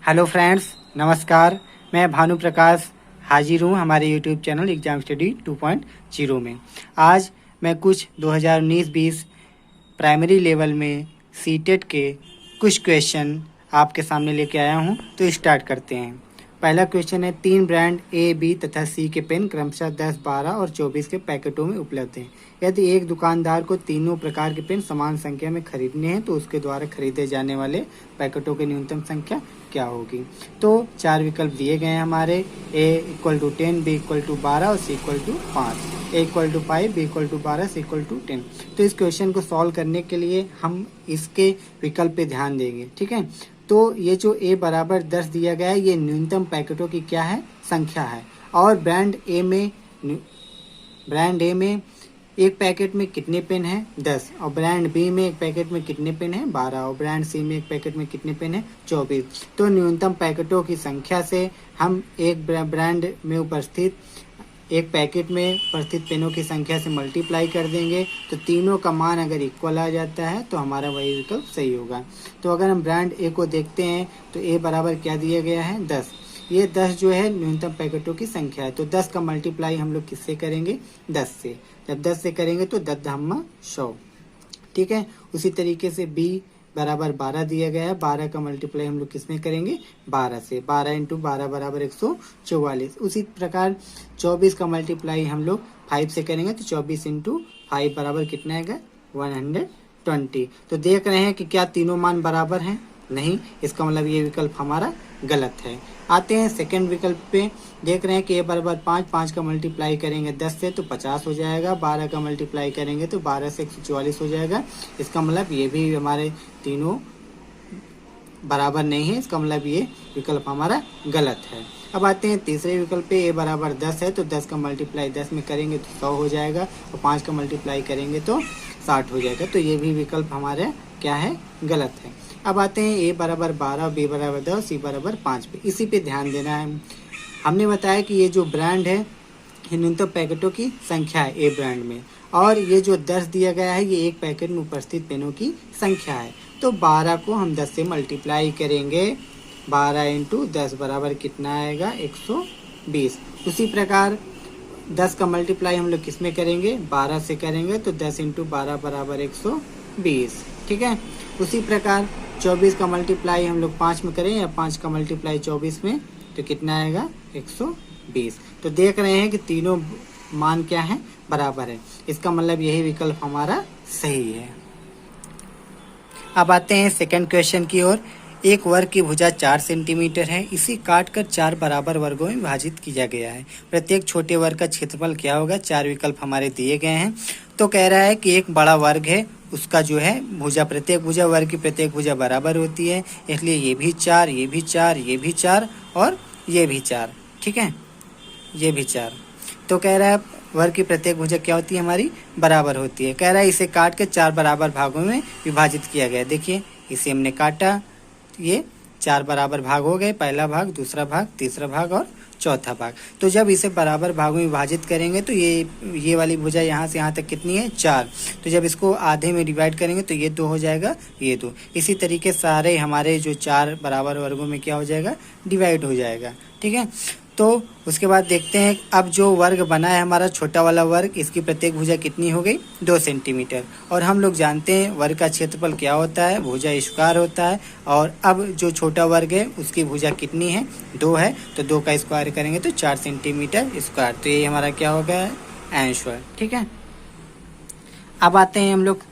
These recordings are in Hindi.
हेलो फ्रेंड्स, नमस्कार। मैं भानु प्रकाश हाजिर हूँ हमारे यूट्यूब चैनल एग्जाम स्टडी 2.0 में। आज मैं कुछ 2019-20 प्राइमरी लेवल में सीटेट के कुछ क्वेश्चन आपके सामने लेके आया हूँ। तो स्टार्ट करते हैं। पहला क्वेश्चन है, 3 ब्रांड ए, बी तथा सी के पेन क्रमशः 10, 12 और 24 के पैकेटों में उपलब्ध हैं। यदि एक दुकानदार को तीनों प्रकार के पेन समान संख्या में खरीदने हैं तो उसके द्वारा खरीदे जाने वाले पैकेटों की न्यूनतम संख्या क्या होगी। तो 4 विकल्प दिए गए हैं हमारे। ए = 10, बी = 12 और सी = 5। ए = 5, बी = 12, सी = 10। तो इस क्वेश्चन को सॉल्व करने के लिए हम इसके विकल्प पे ध्यान देंगे। ठीक है, तो ये जो a बराबर 10 दिया गया है, ये न्यूनतम पैकेटों की क्या है, संख्या है। और ब्रांड ए में एक पैकेट में कितने पेन हैं, 10। और ब्रांड बी में एक पैकेट में कितने पेन हैं, 12। और ब्रांड सी में एक पैकेट में कितने पेन हैं, 24। तो न्यूनतम पैकेटों की संख्या से हम एक ब्रांड में उपस्थित एक पैकेट में उपस्थित पेनों की संख्या से मल्टीप्लाई कर देंगे तो तीनों का मान अगर इक्वल आ जाता है तो हमारा वही विकल्प सही होगा। तो अगर हम ब्रांड ए को देखते हैं तो ए बराबर क्या दिया गया है, 10। ये 10 जो है न्यूनतम पैकेटों की संख्या है। तो 10 का मल्टीप्लाई हम लोग किससे करेंगे, 10 से। जब 10 से करेंगे तो 10 × 100। ठीक है, उसी तरीके से बी बराबर 12 दिया गया है। 12 का मल्टीप्लाई हम लोग किसमें करेंगे, 12 से। 12 × 12 बराबर 144। उसी प्रकार 24 का मल्टीप्लाई हम लोग 5 से करेंगे तो 24 × 5 बराबर कितना आएगा, 120। तो देख रहे हैं कि क्या तीनों मान बराबर हैं, नहीं। इसका मतलब ये विकल्प हमारा गलत है। आते हैं सेकंड विकल्प पे। देख रहे हैं कि a बराबर 5, 5 का मल्टीप्लाई करेंगे 10 से तो 50 हो जाएगा। 12 का मल्टीप्लाई करेंगे तो 12 से 144 हो जाएगा। इसका मतलब ये भी हमारे तीनों बराबर नहीं है। इसका मतलब ये विकल्प हमारा गलत है। अब आते हैं तीसरे विकल्प पे। a बराबर 10 है तो 10 का मल्टीप्लाई 10 में करेंगे तो 100 हो जाएगा। और 5 का मल्टीप्लाई करेंगे तो 60 हो जाएगा। तो ये भी विकल्प हमारे क्या है, गलत है। अब आते हैं a बराबर 12, b बराबर 10, c बराबर 5 पे। इसी पे ध्यान देना है। हमने बताया कि ये जो ब्रांड है ये न्यूनतम पैकेटों की संख्या है ए ब्रांड में, और ये जो 10 दिया गया है ये एक पैकेट में उपस्थित पेनों की संख्या है। तो 12 को हम 10 से मल्टीप्लाई करेंगे। 12 × 10 बराबर कितना आएगा, 120। उसी प्रकार 10 का मल्टीप्लाई हम लोग किस में करेंगे, 12 से करेंगे तो 10 × 12 बराबर 120। ठीक है, उसी प्रकार 24 का मल्टीप्लाई हम लोग 5 में करें या 5 का मल्टीप्लाई 24 में तो कितना आएगा, 120। तो देख रहे हैं कि तीनों मान क्या है, बराबर है। इसका मतलब यही विकल्प हमारा सही है। अब आते हैं सेकंड क्वेश्चन की ओर। एक वर्ग की भुजा 4 सेंटीमीटर है। इसी काट कर 4 बराबर वर्गों में विभाजित किया गया है। प्रत्येक छोटे वर्ग का क्षेत्रफल क्या होगा। 4 विकल्प हमारे दिए गए हैं। तो कह रहा है कि एक बड़ा वर्ग है, उसका जो है भुजा, प्रत्येक भुजा वर्ग की प्रत्येक भुजा बराबर होती है, इसलिए ये भी 4, ये भी 4, ये भी 4 और ये भी 4। ठीक है, ये भी 4। तो कह रहा है वर्ग की प्रत्येक भुजा क्या होती है, हमारी बराबर होती है। कह रहा है इसे काट के 4 बराबर भागों में विभाजित किया गया। देखिए इसे हमने काटा, ये 4 बराबर भाग हो गए, पहला भाग, दूसरा भाग, तीसरा भाग और चौथा भाग। तो जब इसे बराबर भागों में विभाजित करेंगे तो ये वाली भुजा यहाँ से यहाँ तक कितनी है, 4। तो जब इसको आधे में डिवाइड करेंगे तो ये 2 हो जाएगा, ये 2। इसी तरीके सारे हमारे जो 4 बराबर वर्गों में क्या हो जाएगा, डिवाइड हो जाएगा। ठीक है, तो उसके बाद देखते हैं अब जो वर्ग बना है हमारा छोटा वाला वर्ग, इसकी प्रत्येक भुजा कितनी हो गई, 2 सेंटीमीटर। और हम लोग जानते हैं वर्ग का क्षेत्रफल क्या होता है, भुजा स्क्वायर होता है। और अब जो छोटा वर्ग है उसकी भुजा कितनी है, 2 है। तो 2 का स्क्वायर करेंगे तो 4 सेंटीमीटर स्क्वायर। तो ये हमारा क्या हो गया, आंसर। ठीक है, अब आते हैं हम लोग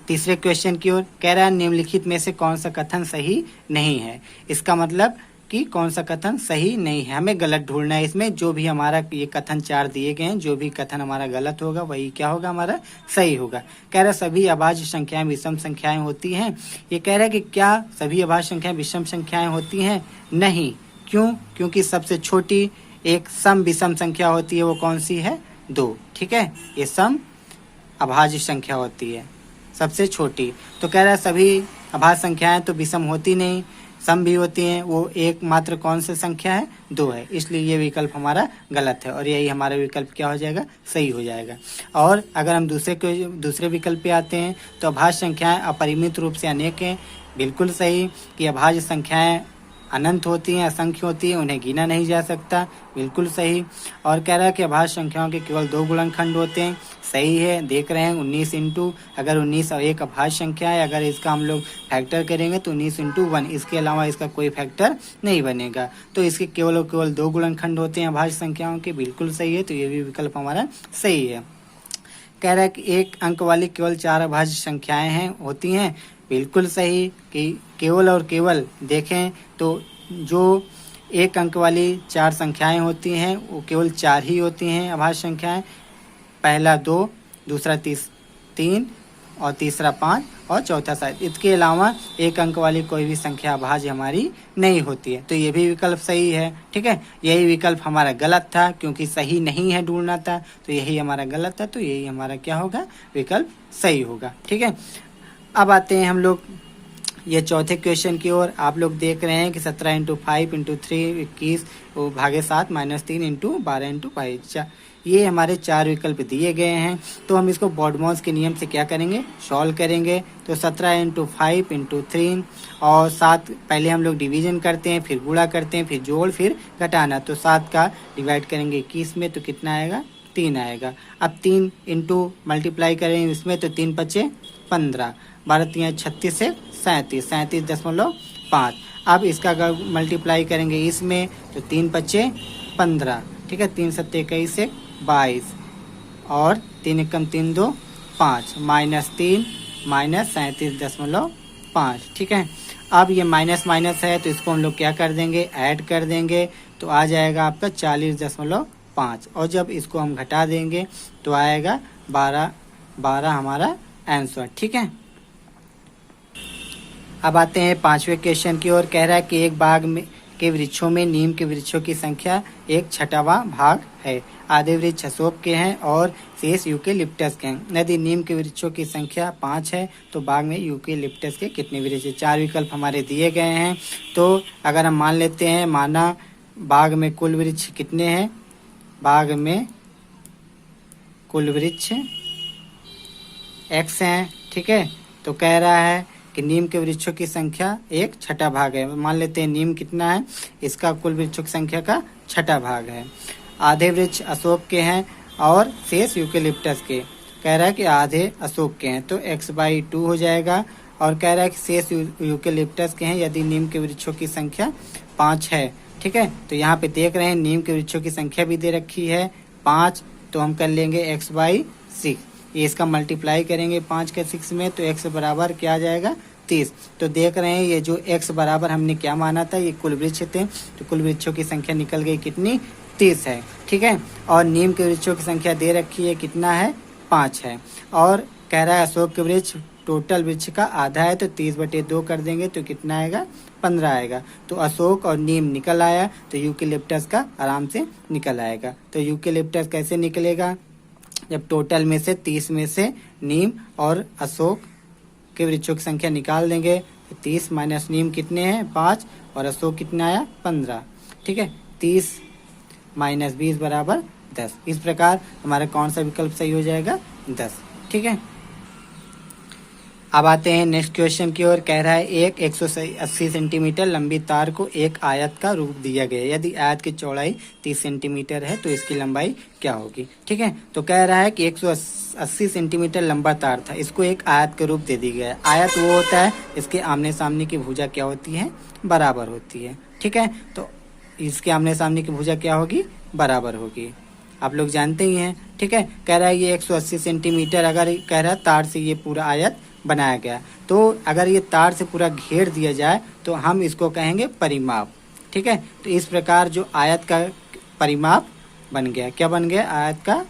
तीसरे क्वेश्चन की ओर। कह रहा है निम्नलिखित में से कौन सा कथन सही नहीं है। इसका मतलब कि कौन सा कथन सही नहीं है, हमें गलत ढूंढना है इसमें। जो भी हमारा ये कथन 4 दिए गए हैं, जो भी कथन हमारा गलत होगा वही क्या होगा, हमारा सही होगा। कह रहा है सभी अभाज्य संख्याएं विषम संख्याएं होती हैं। ये कह रहा है कि क्या सभी अभाज्य संख्याएं विषम संख्याएं होती हैं, नहीं। क्यों, क्योंकि सबसे छोटी एक सम विषम संख्या होती है, वो कौन सी है, 2। ठीक है, ये सम अभाज्य संख्या होती है सबसे छोटी। तो कह रहा है सभी अभाज्य संख्याएं तो विषम होती नहीं, सम भी होती हैं, वो एकमात्र कौन सी संख्या है, 2 है। इसलिए ये विकल्प हमारा गलत है और यही हमारा विकल्प क्या हो जाएगा, सही हो जाएगा। और अगर हम दूसरे विकल्प पे आते हैं तो अभाज्य संख्याएं अपरिमित रूप से अनेक हैं। बिल्कुल सही कि अभाज्य संख्याएं अनंत होती हैं, असंख्य होती हैं, उन्हें गिना नहीं जा सकता। बिल्कुल सही। और कह रहा है कि अभाज्य संख्याओं के केवल 2 गुणनखंड होते हैं। सही है। देख रहे हैं 19 इंटू, अगर 19 और एक अभाज्य संख्या है, अगर इसका हम लोग फैक्टर करेंगे तो 19 इंटू 1, इसके अलावा इसका कोई फैक्टर नहीं बनेगा। तो इसके केवल और केवल 2 गुणनखंड होते हैं अभाज्य संख्याओं के। बिल्कुल सही है। तो ये भी विकल्प हमारा सही है। कह रहा है कि एक अंक वाली केवल 4 अभाज्य संख्याएं हैं होती हैं। बिल्कुल सही। कि केवल और केवल देखें तो जो एक अंक वाली 4 संख्याएं होती हैं वो केवल 4 ही होती हैं अभाज्य संख्याएं। पहला 2, दूसरा 3 और तीसरा 5 और चौथा 7। इसके अलावा एक अंक वाली कोई भी संख्या अभाज्य हमारी नहीं होती है। तो ये भी विकल्प सही है। ठीक है। यही विकल्प हमारा गलत था, क्योंकि सही नहीं है ढूंढना था, तो यही हमारा गलत था। तो यही हमारा क्या होगा, विकल्प सही होगा। ठीक है। अब आते हैं हम लोग ये चौथे क्वेश्चन की ओर। आप लोग देख रहे हैं कि 17 इंटू 5 इंटू 3 21 भागे 7 -3 इंटू 12 इंटू 5। ये हमारे 4 विकल्प दिए गए हैं। तो हम इसको बॉडमॉस के नियम से क्या करेंगे, सॉल्व करेंगे। तो 17 इंटू 5 इंटू 3 और 7 पहले हम लोग डिवीजन करते हैं, फिर गुणा करते हैं, फिर जोड़, फिर घटाना। तो 7 का डिवाइड करेंगे 21 में तो कितना आएगा, 3 आएगा। अब 3 इंटू मल्टीप्लाई करेंगे इसमें तो 3 पचे 15, 12 3 36 से 37.5। अब इसका अगर मल्टीप्लाई करेंगे इसमें तो 3 पचे 15। ठीक है। 3 7 21 से 22 और 3 एकम 3 2 5 -3 -37.5। ठीक है। अब ये माइनस माइनस है तो इसको हम लोग क्या कर देंगे, ऐड कर देंगे। तो आ जाएगा आपका 40.5 और जब इसको हम घटा देंगे तो आएगा 12 हमारा आंसर। ठीक है। अब आते हैं 5वें क्वेश्चन की ओर। कह रहा है कि एक बाग में के वृक्षों में नीम के वृक्षों की संख्या 1/6 भाग है। आधे वृक्ष अशोक के हैं और शेष यूकेलिप्टस के हैं। यदि नीम के वृक्षों की संख्या 5 है तो बाग में यूकेलिप्टस के कितने वृक्ष हैं। 4 विकल्प हमारे दिए गए हैं। तो अगर हम मान लेते हैं, माना बाग में कुल वृक्ष कितने हैं, बाग में कुल वृक्ष x हैं। ठीक है। तो कह रहा है कि नीम के वृक्षों की संख्या 1/6 भाग है। मान लेते हैं नीम कितना है, इसका कुल वृक्षों की संख्या का 6 भाग है। आधे वृक्ष अशोक के हैं और शेष यूकेलिप्टस के। कह रहा है कि आधे अशोक के हैं तो x/2 हो जाएगा। और कह रहा है कि शेष यूकेलिप्टस के हैं यदि नीम के वृक्षों की संख्या 5 है। ठीक है। तो यहाँ पे देख रहे हैं नीम के वृक्षों की संख्या भी दे रखी है 5, तो हम कर लेंगे x/6। ये इसका मल्टीप्लाई करेंगे 5 के 6 में तो x बराबर क्या आ जाएगा, 30। तो देख रहे हैं ये जो x बराबर हमने क्या माना था, ये कुल वृक्ष थे। तो कुल वृक्षों की संख्या निकल गई कितनी, 30 है। ठीक है। और नीम के वृक्षों की संख्या दे रखी है कितना है, 5 है। और कह रहा है अशोक के वृक्ष टोटल वृक्ष का आधा है तो 30/2 कर देंगे तो कितना आएगा, 15 आएगा। तो अशोक और नीम निकल आया तो यूकेलिप्टस का आराम से निकल आएगा। तो यूकेलिप्टस कैसे निकलेगा, जब टोटल में से 30 में से नीम और अशोक के वृक्षों की संख्या निकाल देंगे तो 30 माइनस नीम कितने हैं, 5 और अशोक कितना आया, 15। ठीक है। 30 माइनस 20 बराबर 10। इस प्रकार हमारा कौन सा विकल्प सही हो जाएगा, 10। ठीक है। अब आते हैं नेक्स्ट क्वेश्चन की ओर। कह रहा है एक 180 सेंटीमीटर लंबी तार को एक आयत का रूप दिया गया। यदि आयत की चौड़ाई 30 सेंटीमीटर है तो इसकी लंबाई क्या होगी। ठीक है। तो कह रहा है कि 180 सेंटीमीटर लंबा तार था, इसको एक आयत के रूप दे दी गया है। आयत वो होता है इसके आमने सामने की भुजा क्या होती है, बराबर होती है। ठीक है। तो इसके आमने सामने की भुजा क्या होगी, बराबर होगी, आप लोग जानते ही हैं। ठीक है। कह रहा है ये 180 सेंटीमीटर, अगर कह रहा है तार से ये पूरा आयत बनाया गया, तो अगर ये तार से पूरा घेर दिया जाए तो हम इसको कहेंगे परिमाप। ठीक है। तो इस प्रकार जो आयत का परिमाप बन गया, क्या बन गया, आयत का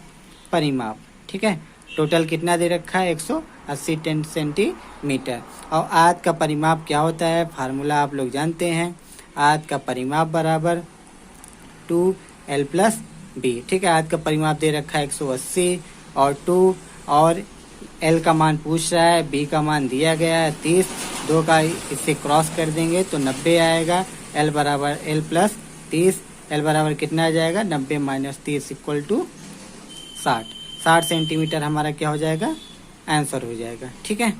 परिमाप। ठीक है। टोटल कितना दे रखा है, 180 सेंटीमीटर। और आयत का परिमाप क्या होता है, फार्मूला आप लोग जानते हैं, आयत का परिमाप बराबर 2l+b। ठीक है। आयत का परिमाप दे रखा है 180 और 2 और L का मान पूछ रहा है, B का मान दिया गया है 30, 2 का इससे क्रॉस कर देंगे तो 90 आएगा। L बराबर L+30, L बराबर कितना आ जाएगा, 90 - 30 = 60 सेंटीमीटर हमारा क्या हो जाएगा, आंसर हो जाएगा। ठीक है।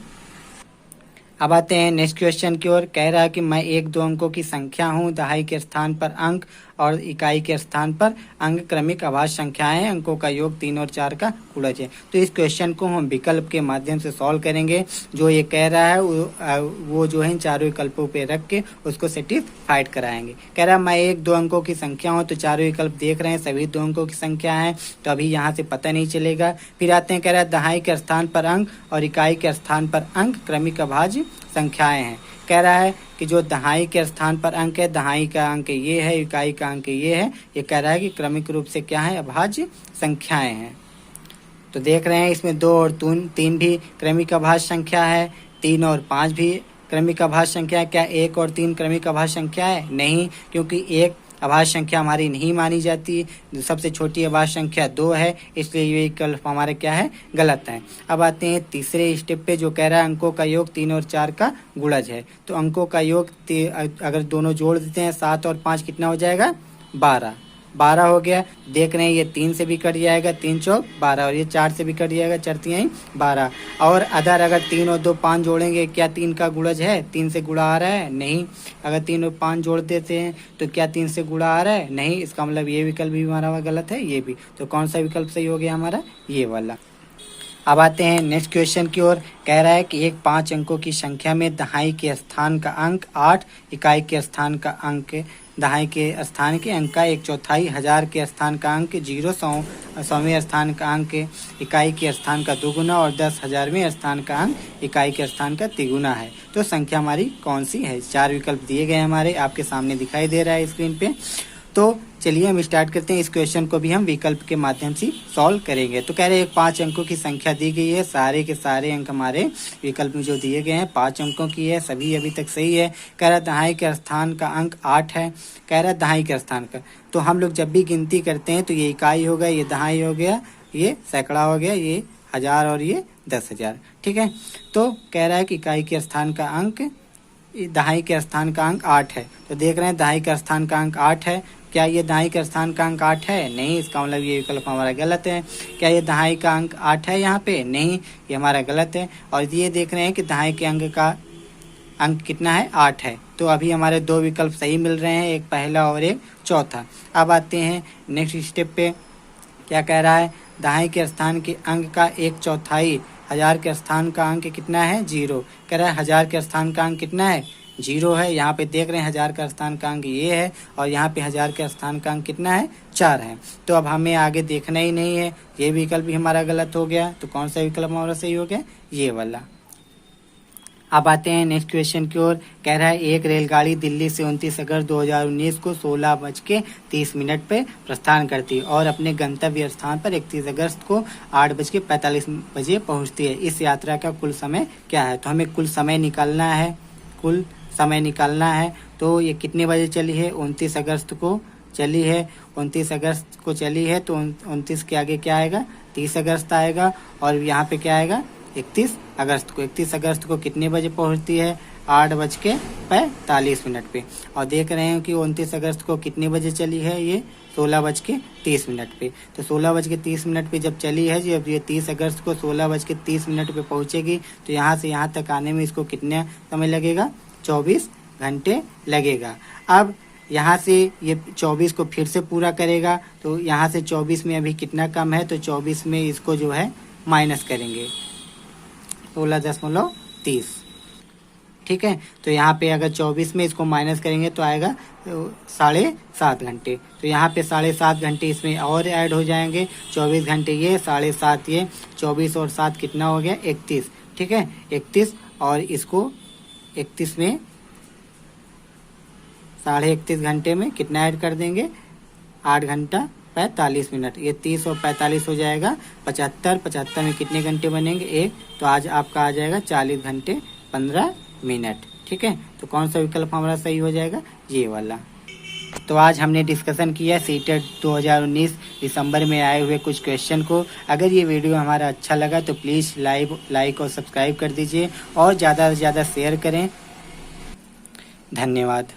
अब आते हैं नेक्स्ट क्वेश्चन की ओर। कह रहा है कि मैं एक दो अंकों की संख्या हूँ, दहाई के स्थान पर अंक और इकाई के स्थान पर अंक क्रमिक अभाज्य संख्याएं हैं, अंकों का योग 3 और 4 का गुणज है। तो इस क्वेश्चन को हम विकल्प के माध्यम से सॉल्व करेंगे। जो ये कह रहा है वो जो है इन चारों विकल्पों पे रख के उसको सेटिस्फाइड कराएंगे। कह रहा है मैं एक दो अंकों की संख्या हूँ, तो चारों विकल्प देख रहे हैं सभी दो अंकों की संख्या है, तो अभी यहाँ से पता नहीं चलेगा। फिर आते हैं, कह रहा है दहाई के स्थान पर अंक और इकाई के स्थान पर अंक क्रमिक अभाज्य संख्याएं हैं। कह रहा है कि जो दहाई के स्थान पर अंक है, दहाई का अंक ये है, इकाई का अंक ये है। ये कह रहा है कि क्रमिक रूप से क्या है, अभाज्य संख्याएं हैं। तो देख रहे हैं इसमें 2 और 3 भी क्रमिक अभाज्य संख्या है, 3 और 5 भी क्रमिक अभाज्य संख्या है। क्या 1 और 3 क्रमिक अभाज्य संख्या है? नहीं, क्योंकि एक अभाज्य संख्या हमारी नहीं मानी जाती। सबसे छोटी अभाज्य संख्या 2 है, इसलिए ये विकल्प हमारा क्या है, गलत है। अब आते हैं तीसरे स्टेप पे, जो कह रहा है अंकों का योग 3 और 4 का गुणज है। तो अंकों का योग अगर दोनों जोड़ देते हैं 7 और 5 कितना हो जाएगा, 12 हो गया। देख रहे हैं ये 3 से भी कट जाएगा, 3 चौक 12, और ये 4 से भी कट जाएगा, 4 तिहाई 12। और अगर 3 और 2 5 जोड़ेंगे, क्या 3 का गुणज है, 3 से गुणा आ रहा है? नहीं। अगर 3 और 5 जोड़ देते हैं तो क्या 3 से गुणा आ रहा है? नहीं। इसका मतलब ये विकल्प भी हमारा गलत है, ये भी। तो कौन सा विकल्प सही हो गया हमारा, ये वाला। अब आते हैं नेक्स्ट क्वेश्चन की ओर। कह रहा है कि एक 5 अंकों की संख्या में दहाई के स्थान का अंक 8, इकाई के स्थान का अंक, दहाई के स्थान के अंक का 1/4, हजार के स्थान का अंक 0, 100वें स्थान का अंक इकाई के स्थान का 2 गुना और 10,000वें स्थान का अंक इकाई के स्थान का 3 गुना है। तो संख्या हमारी कौन सी है? 4 विकल्प दिए गए हमारे, आपके सामने दिखाई दे रहा है स्क्रीन पे। तो चलिए हम स्टार्ट करते हैं। इस क्वेश्चन को भी हम विकल्प के माध्यम से सॉल्व करेंगे। तो कह रहे हैं 5 अंकों की संख्या दी गई है, सारे के सारे अंक हमारे विकल्प में जो दिए गए हैं 5 अंकों की है, सभी अभी तक सही है। कह रहा है दहाई के स्थान का अंक 8 है। कह रहा है दहाई के स्थान का, तो हम लोग जब भी गिनती करते हैं तो ये इकाई हो गया, ये दहाई हो गया, ये सैकड़ा हो गया, ये हजार और ये 10,000। ठीक है। तो कह रहा है कि इकाई के स्थान का अंक, दहाई के स्थान का अंक 8 है। तो देख रहे हैं दहाई का स्थान का अंक 8 है। क्या ये दहाई का स्थान का अंक 8 है? नहीं। इसका मतलब ये विकल्प हमारा गलत है। क्या ये दहाई का अंक 8 है यहाँ पे? नहीं, ये हमारा गलत है। और ये देख रहे हैं कि दहाई के अंक का अंक कितना है, 8 है। तो अभी हमारे 2 विकल्प सही मिल रहे हैं, एक पहला और एक चौथा। अब आते हैं नेक्स्ट स्टेप पे। क्या कह रहा है, दहाई के स्थान के अंक का 1/4, हजार के स्थान का अंक कितना है, 0। कह रहा है हजार के स्थान का अंक कितना है, 0 है। यहाँ पे देख रहे हैं हजार का स्थान का अंक ये है, और यहाँ पे हजार के स्थान का अंक कितना है, 4 है। तो अब हमें आगे देखना ही नहीं है, ये विकल्प भी हमारा गलत हो गया। तो कौन सा विकल्प हमारा सही हो गया, ये वाला। अब आते हैं नेक्स्ट क्वेश्चन की ओर। कह रहा है एक रेलगाड़ी दिल्ली से 29 अगस्त 2019 को 16:30 पे प्रस्थान करती है और अपने गंतव्य स्थान पर 31 अगस्त को 8:45 पहुंचती है। इस यात्रा का कुल समय क्या है? तो हमें कुल समय निकालना है, कुल समय निकालना है। तो ये कितने बजे चली है, 29 अगस्त को चली है। 29 अगस्त को चली है तो 29 के आगे क्या आएगा, 30 अगस्त आएगा, और यहाँ पे क्या आएगा, 31 अगस्त को। 31 अगस्त को कितने बजे पहुंचती है, 8:45 पे। और देख रहे हैं कि 29 अगस्त को कितने बजे चली है, ये 16:30 पे। तो 16:30 पे जब चली है, जब ये 30 अगस्त को 16:30 पे पहुंचेगी, तो यहाँ से यहाँ तक आने में इसको कितना समय लगेगा, 24 घंटे लगेगा। अब यहाँ से ये 24 को फिर से पूरा करेगा, तो यहाँ से 24 में अभी कितना कम है, तो 24 में इसको जो है माइनस करेंगे, 16.30। ठीक है। तो यहाँ पे अगर 24 में इसको माइनस करेंगे तो आएगा 7.5 घंटे। तो यहाँ पे 7.5 घंटे इसमें और ऐड हो जाएंगे, 24 घंटे ये, 7.5 ये, 24 और 7 कितना हो गया, 31। ठीक है, 31। और इसको 31 में 31.5 घंटे में कितना ऐड कर देंगे, 8 घंटा 45 मिनट। ये 30 और 45 हो जाएगा 75। 75 में कितने घंटे बनेंगे, 1। तो आज आपका आ जाएगा 40 घंटे 15 मिनट। ठीक है। तो कौन सा विकल्प हमारा सही हो जाएगा, ये वाला। तो आज हमने डिस्कशन किया सीटेट 2019 दिसंबर में आए हुए कुछ क्वेश्चन को। अगर ये वीडियो हमारा अच्छा लगा तो प्लीज़ लाइक और सब्सक्राइब कर दीजिए और ज़्यादा से ज़्यादा शेयर करें। धन्यवाद।